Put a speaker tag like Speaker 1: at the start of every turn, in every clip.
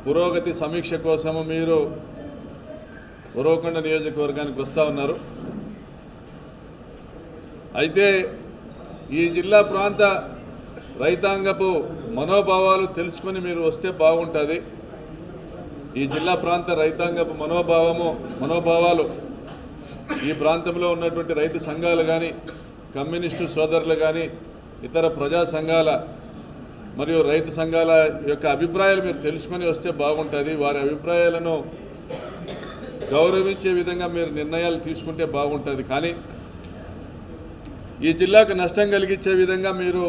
Speaker 1: పురోగతి సమీక్ష కోసము మీరు ఉరవకొండ నియోజకవర్గానికి వస్తూ ఉన్నారు. అయితే ఈ జిల్లా ప్రాంత రైతాంగపు మనోభావాలు తెలుసుకొని మీరు వస్తే బాగుంటుంది. ఈ జిల్లా ప్రాంత రైతాంగపు మనోభావాలు ఈ ప్రాంతంలో ఉన్నటువంటి రైతు సంఘాలు కానీ, కమ్యూనిస్టు సోదరులు కానీ, ఇతర ప్రజా సంఘాల మరియు రైతు సంఘాల యొక్క అభిప్రాయాలు మీరు తెలుసుకొని వస్తే బాగుంటుంది. వారి అభిప్రాయాలను గౌరవించే విధంగా మీరు నిర్ణయాలు తీసుకుంటే బాగుంటుంది. కానీ ఈ జిల్లాకు నష్టం కలిగించే విధంగా మీరు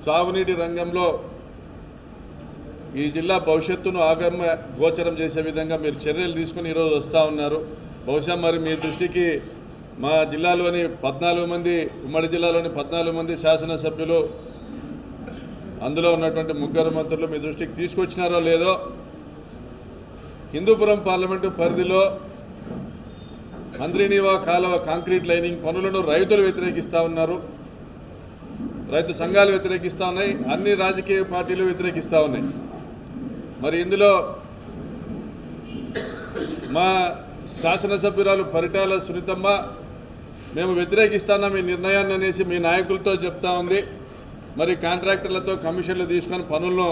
Speaker 1: సాగునీటి రంగంలో ఈ జిల్లా భవిష్యత్తును ఆగమ గోచరం చేసే విధంగా మీరు చర్యలు తీసుకుని ఈరోజు వస్తూ ఉన్నారు. బహుశా మరి మీ దృష్టికి మా జిల్లాలోని 14 మంది, ఉమ్మడి జిల్లాలోని 14 మంది శాసనసభ్యులు, అందులో ఉన్నటువంటి 3 మంత్రులు మీ దృష్టికి తీసుకొచ్చినారో లేదో, హిందూపురం పార్లమెంటు పరిధిలో హంద్రీనీవా కాలువ కాంక్రీట్ లైనింగ్ పనులను రైతులు వ్యతిరేకిస్తూ ఉన్నారు, రైతు సంఘాలు వ్యతిరేకిస్తూ ఉన్నాయి, అన్ని రాజకీయ పార్టీలు వ్యతిరేకిస్తూ ఉన్నాయి. మరి ఇందులో మా శాసనసభ్యురాలు పరిటాల సునీతమ్మ మేము వ్యతిరేకిస్తున్నాం ఈ నిర్ణయాన్ని అనేసి మీ నాయకులతో చెప్తా ఉంది. మరి కాంట్రాక్టర్లతో కమిషన్లు తీసుకొని పనులను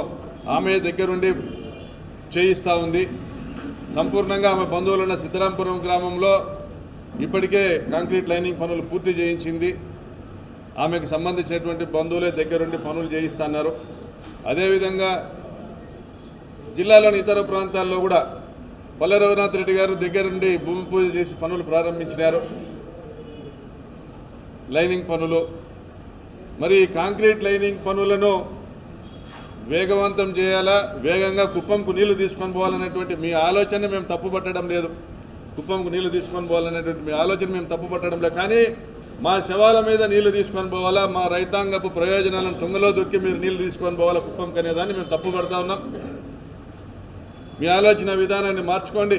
Speaker 1: ఆమె దగ్గరుండి చేయిస్తూ ఉంది. సంపూర్ణంగా ఆమె బంధువులున్న సిద్ధరాంపురం గ్రామంలో ఇప్పటికే కాంక్రీట్ లైనింగ్ పనులు పూర్తి చేయించింది. ఆమెకు సంబంధించినటువంటి బంధువులే దగ్గరుండి పనులు చేయిస్తున్నారు. అదేవిధంగా జిల్లాలోని ఇతర ప్రాంతాల్లో కూడా పల్లె రఘునాథ్ రెడ్డి గారు దగ్గరుండి భూమి పూజ చేసి పనులు ప్రారంభించినారు, లైనింగ్ పనులు. మరి కాంక్రీట్ లైనింగ్ పనులను వేగవంతం చేయాలా, వేగంగా కుప్పంకు నీళ్లు తీసుకొని పోవాలనేటువంటి మీ ఆలోచన మేము తప్పుపట్టడం లేదు. కుప్పంకు నీళ్లు తీసుకొని పోవాలనేటువంటి మీ ఆలోచన మేము తప్పుపట్టడం లేదు. కానీ మా శవాల మీద నీళ్లు తీసుకొని పోవాలా, మా రైతాంగపు ప్రయోజనాలను తుంగలో దొక్కి మీరు నీళ్లు తీసుకొని పోవాలా కుప్పంకి అనేదాన్ని మేము తప్పుపడతా ఉన్నాం. మీ ఆలోచన విధానాన్ని మార్చుకోండి.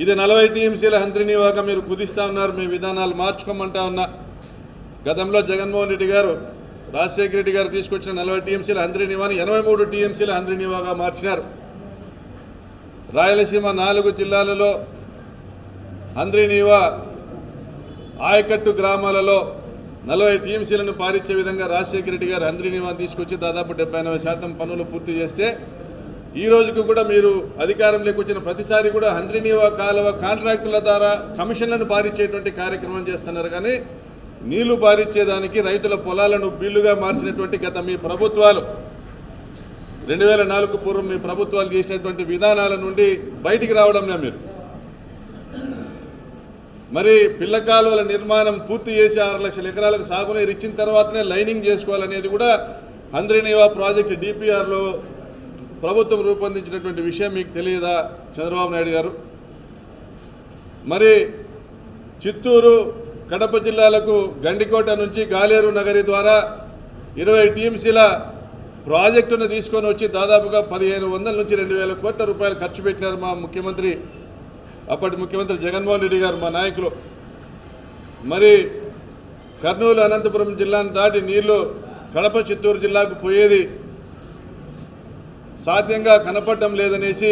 Speaker 1: ఇది 40 టీఎంసీల హంద్రీనీవాగా మీరు కుదిస్తూ ఉన్నారు. మీ విధానాలు మార్చుకోమంటా ఉన్నా. గతంలో జగన్మోహన్ రెడ్డి గారు, రాజశేఖర రెడ్డి గారు తీసుకొచ్చిన 40 టీఎంసీల హంద్రీనీవాని 83 టీఎంసీల హంద్రీనీవాగా మార్చినారు. రాయలసీమ 4 జిల్లాలలో హంద్రీనీవా ఆయకట్టు గ్రామాలలో 40 టీఎంసీలను పారించే విధంగా రాజశేఖర రెడ్డి గారు హంద్రీనీవాని తీసుకొచ్చి దాదాపు 70-80% పనులు పూర్తి చేస్తే ఈ రోజుకు కూడా మీరు అధికారంలోకి వచ్చిన ప్రతిసారి కూడా హంద్రీనీవా కాలువ కాంట్రాక్టుల ద్వారా కమిషన్లను పారించేటువంటి కార్యక్రమం చేస్తున్నారు. కానీ నీళ్లు పారించేదానికి రైతుల పొలాలను బిల్లుగా మార్చినటువంటి గత మీ ప్రభుత్వాలు 2004 పూర్వం మీ ప్రభుత్వాలు చేసినటువంటి విధానాల నుండి బయటికి రావడంలో మీరు మరి పిల్ల కాలువల నిర్మాణం పూర్తి చేసి 6 లక్షల ఎకరాలకు సాగునీరు ఇచ్చిన తర్వాతనే లైనింగ్ చేసుకోవాలనేది కూడా హంద్రీనీవా ప్రాజెక్టు డిపిఆర్లో ప్రభుత్వం రూపొందించినటువంటి విషయం మీకు తెలియదా చంద్రబాబు నాయుడు గారు? మరి చిత్తూరు, కడప జిల్లాలకు గండికోట నుంచి గాలేరు నగరి ద్వారా 20 టీఎంసీల ప్రాజెక్టును తీసుకొని వచ్చి దాదాపుగా 1500 నుంచి 2000 కోట్ల రూపాయలు ఖర్చు పెట్టినారు మా ముఖ్యమంత్రి, అప్పటి ముఖ్యమంత్రి జగన్మోహన్ రెడ్డి గారు, మా నాయకులు. మరి కర్నూలు, అనంతపురం జిల్లాను దాటి నీళ్లు కడప, చిత్తూరు జిల్లాకు పోయేది సాధ్యంగా కనపడటం లేదనేసి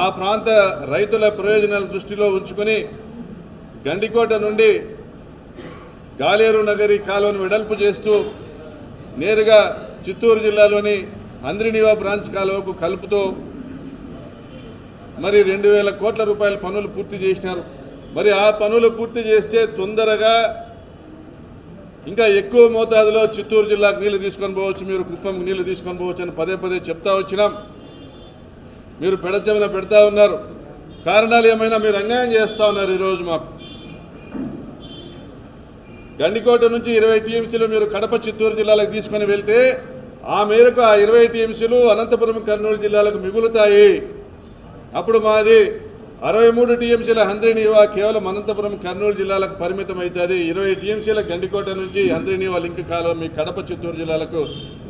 Speaker 1: ఆ ప్రాంత రైతుల ప్రయోజనాల దృష్టిలో ఉంచుకొని గండికోట నుండి గాలేరు నగరి కాలువను వెడల్పు చేస్తూ నేరుగా చిత్తూరు జిల్లాలోని హంద్రీనీవా బ్రాంచ్ కాలువకు కలుపుతూ మరి 2000 కోట్ల రూపాయల పనులు పూర్తి చేసినారు. మరి ఆ పనులు పూర్తి చేస్తే తొందరగా ఇంకా ఎక్కువ మోతాదులో చిత్తూరు జిల్లాకు నీళ్లు తీసుకొని పోవచ్చు, మీరు కుప్పంకు నీళ్లు తీసుకొని పోవచ్చు అని పదే చెప్తా వచ్చినాం. మీరు పెడచెవిన పెడతా ఉన్నారు. కారణాలు ఏమైనా మీరు అన్యాయం చేస్తూ ఉన్నారు. ఈరోజు మాకు గండికోట నుంచి 20 టీఎంసీలు మీరు కడప, చిత్తూరు జిల్లాలకు తీసుకొని వెళ్తే ఆ మేరకు ఆ 20 టీఎంసీలు అనంతపురం, కర్నూలు జిల్లాలకు మిగులుతాయి. అప్పుడు మాది 63 టీఎంసీల హంద్రీనీవా కేవలం అనంతపురం, కర్నూలు జిల్లాలకు పరిమితం అవుతుంది. 20 టీఎంసీల గండికోట నుంచి హంద్రీనీవా లింక్ కాలువ మీ కడప, చిత్తూరు జిల్లాలకు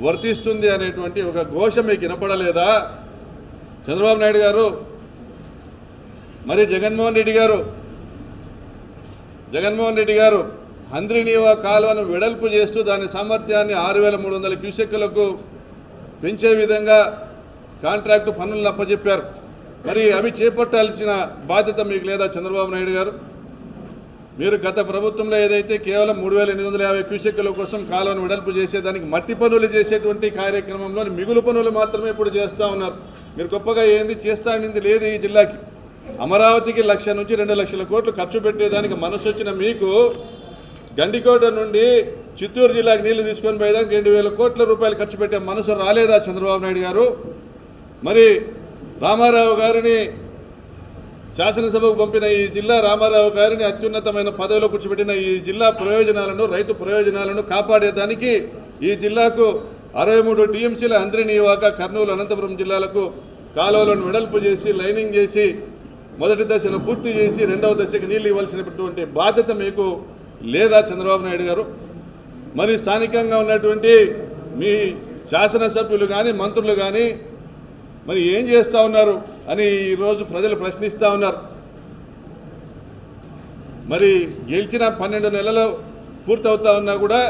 Speaker 1: వర్తిస్తుంది అనేటువంటి ఒక ఘోష మీకు వినపడలేదా చంద్రబాబు నాయుడు గారు? మరి జగన్మోహన్ రెడ్డి గారు హంద్రీనీవా కాలువను వెడల్పు చేస్తూ దాని సామర్థ్యాన్ని 6300 క్యూసెక్కులకు పెంచే విధంగా కాంట్రాక్టు పనులను అప్పచెప్పారు. మరి అవి చేపట్టాల్సిన బాధ్యత మీకు లేదా చంద్రబాబు నాయుడు గారు? మీరు గత ప్రభుత్వంలో ఏదైతే కేవలం 3850 క్యూసెక్కుల కోసం కాలువను వెడల్పు చేసేదానికి మట్టి పనులు చేసేటువంటి కార్యక్రమంలో మిగులు పనులు మాత్రమే ఇప్పుడు చేస్తూ ఉన్నారు. మీరు గొప్పగా ఏంది చేస్తానింది లేదు. ఈ జిల్లాకి అమరావతికి 1,00,000 నుంచి 2 లక్షల కోట్లు ఖర్చు పెట్టేదానికి మనసు వచ్చిన మీకు గండికోట నుండి చిత్తూరు జిల్లాకి నీళ్లు తీసుకొని పోయేదానికి 2,000 కోట్ల రూపాయలు ఖర్చు పెట్టే మనసు రాలేదా చంద్రబాబు నాయుడు గారు? మరి రామారావు గారిని శాసనసభకు పంపిన ఈ జిల్లా రామారావు గారిని అత్యున్నతమైన పదవిలో కూర్చోబెట్టిన ఈ జిల్లా ప్రయోజనాలను రైతు ప్రయోజనాలను కాపాడేదానికి ఈ జిల్లాకు 63 టీఎంసీల అంద్రినీవాక కర్నూలు అనంతపురం జిల్లాలకు కాలువలను వెడల్పు చేసి లైనింగ్ చేసి మొదటి దశను పూర్తి చేసి రెండవ దశకు నీళ్లు ఇవ్వాల్సినటువంటి బాధ్యత మీకు లేదా చంద్రబాబు నాయుడు గారు? మరి స్థానికంగా ఉన్నటువంటి మీ శాసనసభ్యులు కానీ మంత్రులు కానీ మరి ఏం చేస్తూ ఉన్నారు అని ఈరోజు ప్రజలు ప్రశ్నిస్తూ ఉన్నారు. మరి గెలిచిన 12 నెలలు పూర్తవుతా ఉన్నా కూడా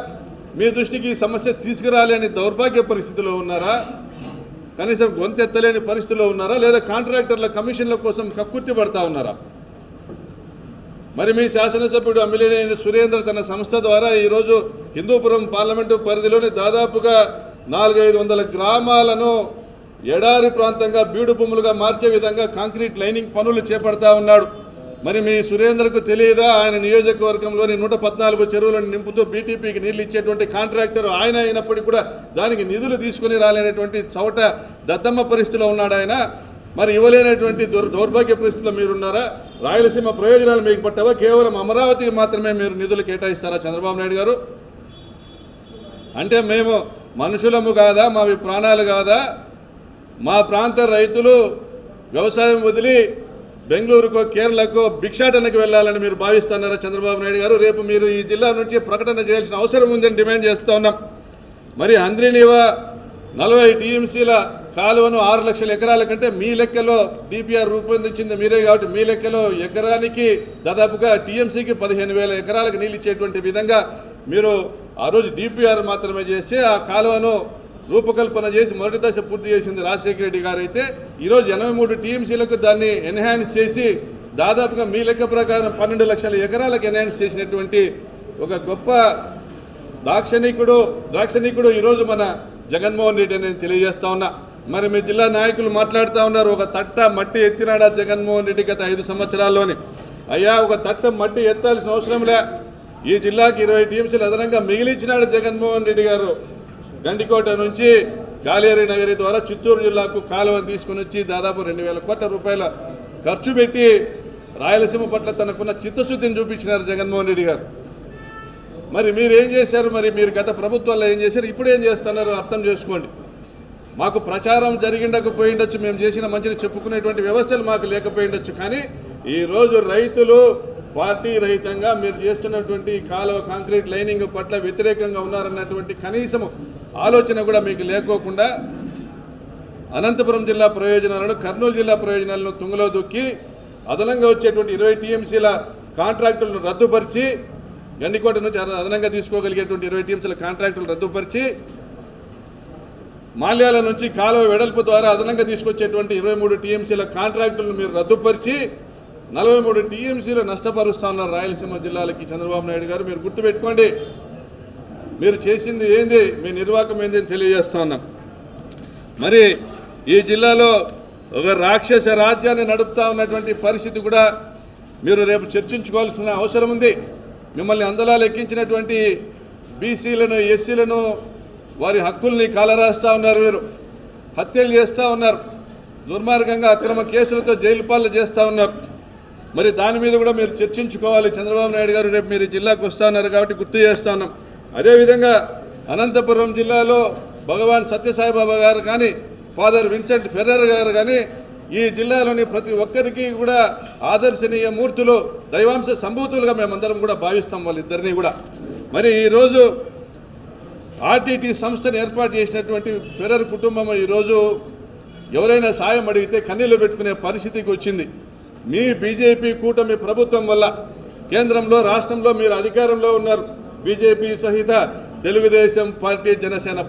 Speaker 1: మీ దృష్టికి ఈ సమస్య తీసుకురాలేని దౌర్భాగ్య పరిస్థితిలో ఉన్నారా? కనీసం గొంతెత్తలేని పరిస్థితిలో ఉన్నారా? లేదా కాంట్రాక్టర్ల కమిషన్ల కోసం కక్కుర్తి పడతా ఉన్నారా? మరి మీ శాసనసభ్యుడు అమ్మిలేని సురేంద్ర తన సంస్థ ద్వారా ఈరోజు హిందూపురం పార్లమెంటు పరిధిలోని దాదాపుగా 400-500 గ్రామాలను ఎడారి ప్రాంతంగా బీడు భూములుగా మార్చే విధంగా కాంక్రీట్ లైనింగ్ పనులు చేపడతా ఉన్నాడు. మరి మీ సురేంద్రకు తెలియదా? ఆయన నియోజకవర్గంలోని 114 చెరువులను నింపుతూ బీటీపీకి నీళ్లు ఇచ్చేటువంటి కాంట్రాక్టర్ ఆయన అయినప్పటికీ కూడా దానికి నిధులు తీసుకుని రాలేనటువంటి చవట దద్దమ్మ పరిస్థితిలో ఉన్నాడు ఆయన. మరి ఇవ్వలేనటువంటి దౌర్భాగ్య పరిస్థితిలో మీరున్నారా? రాయలసీమ ప్రయోజనాలు మీకు పట్టవా? కేవలం అమరావతికి మాత్రమే మీరు నిధులు కేటాయిస్తారా చంద్రబాబు నాయుడు గారు? అంటే మేము మనుషులము కాదా? మావి ప్రాణాలు కాదా? మా ప్రాంత రైతులు వ్యవసాయం వదిలి బెంగళూరుకో కేరళకో భిక్షాటనకు వెళ్ళాలని మీరు భావిస్తున్నారా చంద్రబాబు నాయుడు గారు? రేపు మీరు ఈ జిల్లా నుంచి ప్రకటన చేయాల్సిన అవసరం ఉందని డిమాండ్ చేస్తూ ఉన్నాం. మరి అంద్రినీవా 40 టీఎంసీల కాలువను 6 లక్షల ఎకరాల కంటే మీ లెక్కలో డిపిఆర్ రూపొందించింది మీరే కాబట్టి మీ లెక్కలో ఎకరానికి దాదాపుగా టీఎంసీకి 15,000 ఎకరాలకు నీళ్ళు ఇచ్చేటువంటి విధంగా మీరు ఆ రోజు డిపిఆర్ మాత్రమే చేసి ఆ కాలువను రూపకల్పన చేసి మొదటి దశ పూర్తి చేసింది రాజశేఖర రెడ్డి గారు. అయితే ఈరోజు 83 టీఎంసీలకు దాన్ని ఎన్హాన్స్ చేసి దాదాపుగా మీ లెక్క ప్రకారం 12 లక్షల ఎకరాలకు ఎన్హాన్స్ చేసినటువంటి ఒక గొప్ప దాక్షణికుడు ఈరోజు మన జగన్మోహన్ రెడ్డి అని తెలియజేస్తా ఉన్నా. మరి మీ జిల్లా నాయకులు మాట్లాడుతూ ఉన్నారు, ఒక తట్ట మట్టి ఎత్తినాడా జగన్మోహన్ రెడ్డి గత 5 సంవత్సరాల్లోని? అయ్యా, ఒక తట్ట మట్టి ఎత్తాల్సిన అవసరంలే. ఈ జిల్లాకి 20 టీఎంసీలు అదనంగా మిగిలించినాడు జగన్మోహన్ రెడ్డి గారు. గండికోట నుంచి గాలేరు నగరి ద్వారా చిత్తూరు జిల్లాకు కాలువను తీసుకుని వచ్చి దాదాపు 2,000 కోట్ల రూపాయల ఖర్చు పెట్టి రాయలసీమ పట్ల తనకున్న చిత్తశుద్ధిని చూపించినారు జగన్మోహన్ రెడ్డి గారు. మరి మీరు ఏం చేశారు? మరి మీరు గత ప్రభుత్వాల్లో ఏం చేశారు? ఇప్పుడు ఏం చేస్తున్నారు అర్థం చేసుకోండి. మాకు ప్రచారం జరిగిండకపోయిండొచ్చు, మేము చేసిన మంచిని చెప్పుకునేటువంటి వ్యవస్థలు మాకు లేకపోయిండొచ్చు, కానీ ఈరోజు రైతులు పార్టీ రహితంగా మీరు చేస్తున్నటువంటి కాలువ కాంక్రీట్ లైనింగ్ పట్ల వ్యతిరేకంగా ఉన్నారన్నటువంటి కనీసము ఆలోచన కూడా మీకు లేకోకుండా అనంతపురం జిల్లా ప్రయోజనాలను కర్నూలు జిల్లా ప్రయోజనాలను తుంగలో దొక్కి అదనంగా వచ్చేటువంటి 20 టీఎంసీల కాంట్రాక్టులను రద్దుపరిచి గండికోట నుంచి అదనంగా తీసుకోగలిగేటువంటి 20 టీఎంసీల కాంట్రాక్టులు రద్దుపరిచి మాల్యాల నుంచి కాలువ వెడల్పు ద్వారా అదనంగా తీసుకొచ్చేటువంటి 23 టీఎంసీల కాంట్రాక్టులను మీరు రద్దుపరిచి 43 టీఎంసీలు నష్టపరుస్తా ఉన్నారు రాయలసీమ జిల్లాలకి చంద్రబాబు నాయుడు గారు. మీరు గుర్తుపెట్టుకోండి, మీరు చేసింది ఏంది, మీ నిర్వాహకం ఏంది అని తెలియజేస్తా ఉన్నాం. మరి ఈ జిల్లాలో ఒక రాక్షస రాజ్యాన్ని నడుపుతా ఉన్నటువంటి పరిస్థితి కూడా మీరు రేపు చర్చించుకోవాల్సిన అవసరం ఉంది. మిమ్మల్ని అందలాలు ఎక్కించినటువంటి బీసీలను ఎస్సీలను వారి హక్కుల్ని కాలరాస్తూ ఉన్నారు, మీరు హత్యలు చేస్తూ ఉన్నారు, దుర్మార్గంగా అక్రమ కేసులతో జైలు పాలన చేస్తూ ఉన్నారు. మరి దాని మీద కూడా మీరు చర్చించుకోవాలి చంద్రబాబు నాయుడు గారు. రేపు మీరు జిల్లాకు వస్తూ ఉన్నారు కాబట్టి గుర్తు చేస్తూ ఉన్నాం. అదేవిధంగా అనంతపురం జిల్లాలో భగవాన్ సత్యసాయిబాబా గారు కానీ ఫాదర్ విన్సెంట్ ఫెర్రర్ గారు కానీ ఈ జిల్లాలోని ప్రతి ఒక్కరికి కూడా ఆదర్శనీయ మూర్తులు, దైవాంశ సంభూతులుగా మేమందరం కూడా భావిస్తాం వాళ్ళిద్దరినీ కూడా. మరి ఈరోజు ఆర్టీటీ సంస్థను ఏర్పాటు చేసినటువంటి ఫెర్రర్ కుటుంబం ఈరోజు ఎవరైనా సాయం అడిగితే కన్నీళ్లు పెట్టుకునే పరిస్థితికి వచ్చింది. మీ బీజేపీ కూటమి ప్రభుత్వం వల్ల కేంద్రంలో రాష్ట్రంలో మీరు అధికారంలో ఉన్నారు. బీజేపీ సహిత తెలుగుదేశం పార్టీ, జనసేన